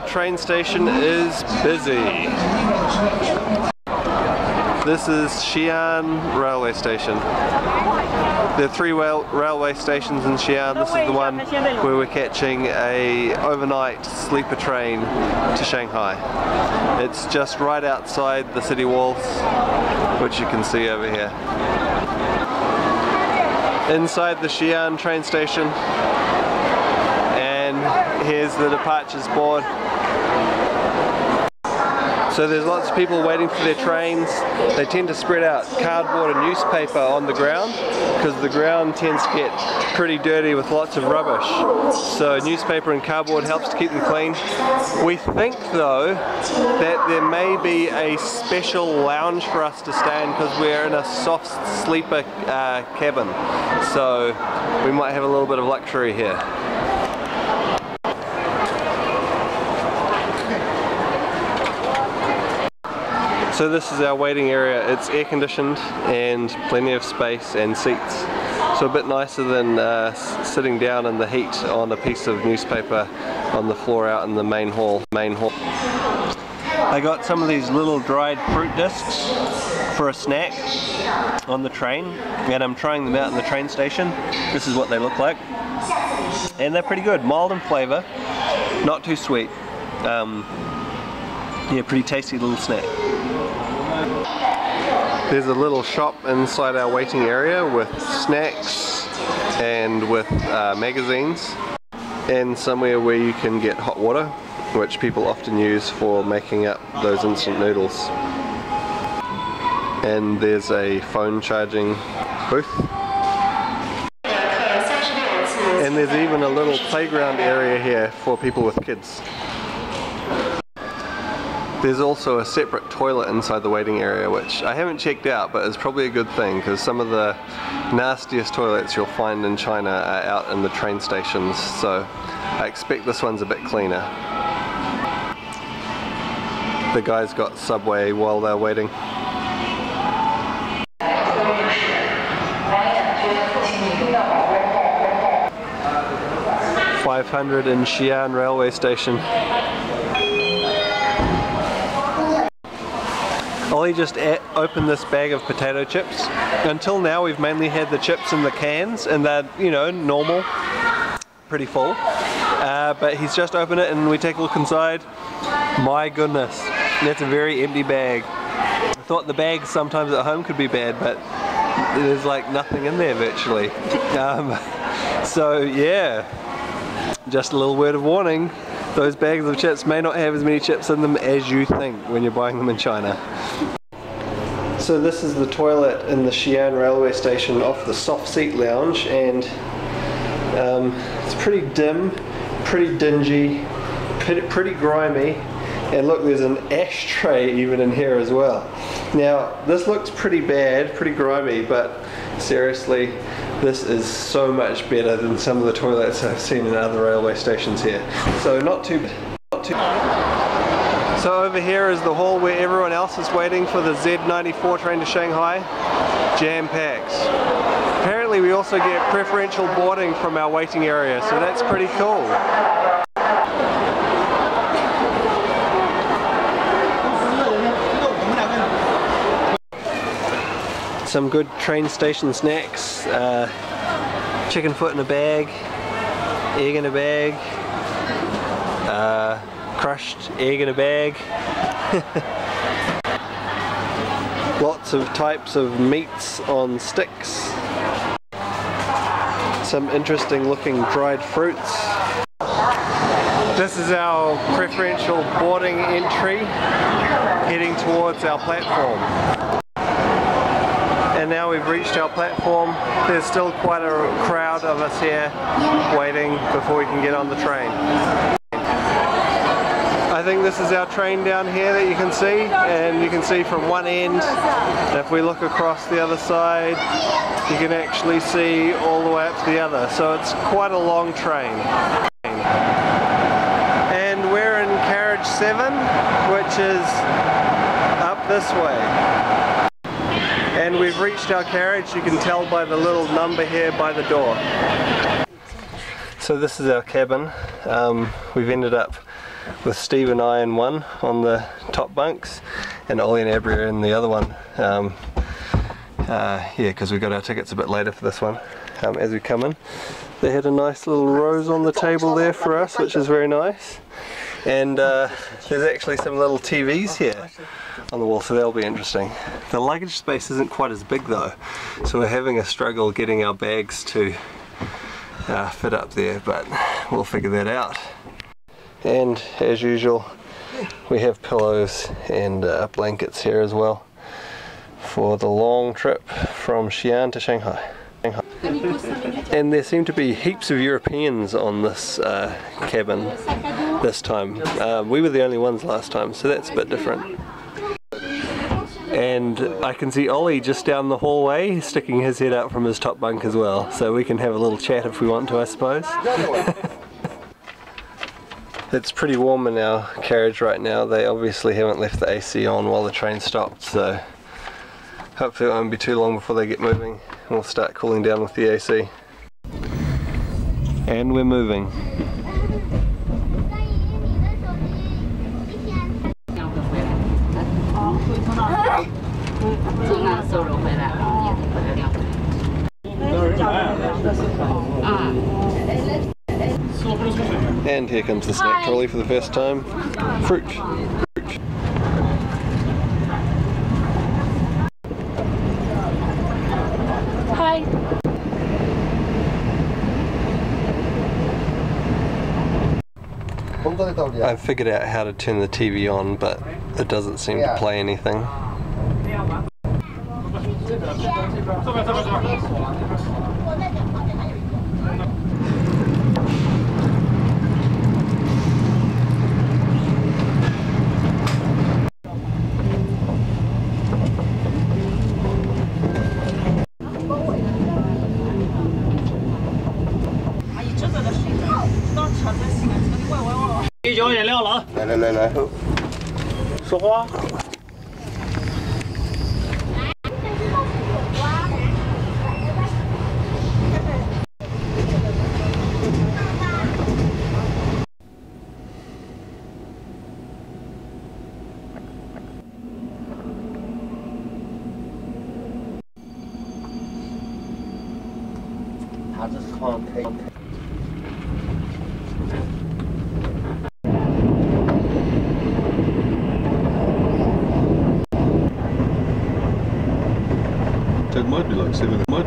the train station is busy. This is Xi'an railway station. There are 3 railway stations in Xi'an. This is the one where we're catching a overnight sleeper train to Shanghai. It's just right outside the city walls, which you can see over here. Inside the Xi'an train station, and here's the departures board. So there's lots of people waiting for their trains. They tend to spread out cardboard and newspaper on the ground because the ground tends to get pretty dirty with lots of rubbish. So newspaper and cardboard helps to keep them clean. We think though that there may be a special lounge for us to stay in because we're in a soft sleeper cabin. So we might have a little bit of luxury here. So this is our waiting area. It's air conditioned and plenty of space and seats. So a bit nicer than sitting down in the heat on a piece of newspaper on the floor out in the main hall. I got some of these little dried fruit discs for a snack on the train, and I'm trying them out in the train station. This is what they look like. And they're pretty good, mild in flavour, not too sweet. Yeah, pretty tasty little snack. There's a little shop inside our waiting area with snacks and with magazines, and somewhere where you can get hot water, which people often use for making up those instant noodles. And there's a phone charging booth. And there's even a little playground area here for people with kids. There's also a separate toilet inside the waiting area, which I haven't checked out, but is probably a good thing because some of the nastiest toilets you'll find in China are out in the train stations, so I expect this one's a bit cleaner. The guys got Subway while they're waiting. 500 in Xi'an railway station. Ollie just opened this bag of potato chips. Until now we've mainly had the chips in the cans, and they're, you know, normal, pretty full. But he's just opened it and we take a look inside. My goodness, that's a very empty bag. I thought the bags sometimes at home could be bad, but there's like nothing in there virtually. So yeah, just a little word of warning. Those bags of chips may not have as many chips in them as you think when you're buying them in China. So this is the toilet in the Xi'an railway station off the soft seat lounge, and it's pretty dim, pretty dingy, pretty grimy, and look, there's an ashtray even in here as well. Now this looks pretty bad, pretty grimy, but seriously, this is so much better than some of the toilets I've seen in other railway stations here. So not too bad. So over here is the hall where everyone else is waiting for the Z94 train to Shanghai. Jam-packed. Apparently we also get preferential boarding from our waiting area, so that's pretty cool. Some good train station snacks, chicken foot in a bag, egg in a bag, crushed egg in a bag, lots of types of meats on sticks, some interesting looking dried fruits. This is our preferential boarding entry heading towards our platform. And now we've reached our platform. There's still quite a crowd of us here waiting before we can get on the train. I think this is our train down here that you can see, and you can see from one end, and if we look across the other side, you can actually see all the way up to the other. So it's quite a long train. And we're in carriage 7, which is up this way. And we've reached our carriage, you can tell by the little number here by the door. So So this is our cabin. We've ended up with Steve and I in one on the top bunks and Ollie and Abri in the other one. Yeah, because we got our tickets a bit later for this one. As we come in, they had a nice little rose on the table there for us, which is very nice. And there's actually some little TVs here on the wall, so that'll be interesting. The luggage space isn't quite as big though, so we're having a struggle getting our bags to fit up there, but we'll figure that out. And as usual, we have pillows and blankets here as well for the long trip from Xi'an to Shanghai. And there seem to be heaps of Europeans on this cabin this time. We were the only ones last time, so that's a bit different. And I can see Ollie just down the hallway sticking his head out from his top bunk as well, so we can have a little chat if we want to, I suppose. It's pretty warm in our carriage right now. They obviously haven't left the AC on while the train stopped, so hopefully it won't be too long before they get moving and we'll start cooling down with the AC. And we're moving. And here comes the snack trolley for the first time. Fruit. Hi. I've figured out how to turn the TV on, but it doesn't seem to play anything.来，说话。他这是靠可以。It might be like 7 mud.